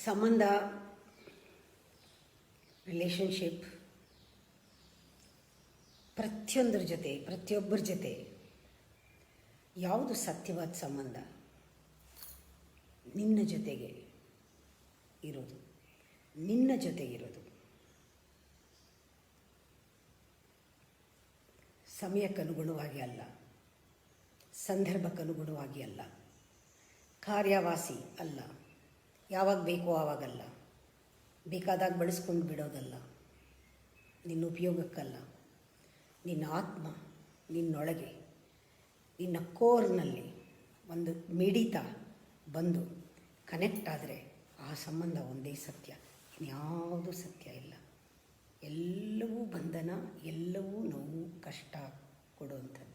ಸಂಬಂಧ, ರಿಲೇಷನ್ಶಿಪ್, ಪ್ರತಿಯೊಂದರ ಜೊತೆ, ಪ್ರತಿಯೊಬ್ಬರ ಜೊತೆ ಯಾವುದು ಸತ್ಯವಾದ ಸಂಬಂಧ? ನಿನ್ನ ಜೊತೆಗೆ ಇರೋದು, ನಿನ್ನ ಜೊತೆಗಿರೋದು. ಸಮಯಕ್ಕನುಗುಣವಾಗಿ ಅಲ್ಲ, ಸಂದರ್ಭಕ್ಕನುಗುಣವಾಗಿ ಅಲ್ಲ, ಕಾರ್ಯವಾಸಿ ಅಲ್ಲ, ಯಾವಾಗ ಬೇಕೋ ಆವಾಗಲ್ಲ, ಬೇಕಾದಾಗ ಬಳಸ್ಕೊಂಡು ಬಿಡೋದಲ್ಲ, ನಿನ್ನ ಉಪಯೋಗಕ್ಕಲ್ಲ. ನಿನ್ನ ಆತ್ಮ ನಿನ್ನೊಳಗೆ, ನಿನ್ನ ಕೋರ್ನಲ್ಲಿ ಒಂದು ಮಿಡಿತ ಬಂದು ಕನೆಕ್ಟ್ ಆದರೆ ಆ ಸಂಬಂಧ ಒಂದೇ ಸತ್ಯ, ಇನ್ಯಾವುದೂ ಸತ್ಯ ಇಲ್ಲ. ಎಲ್ಲವೂ ಬಂಧನ, ಎಲ್ಲವೂ ನೋವು, ಕಷ್ಟ ಕೊಡುವಂಥದ್ದು.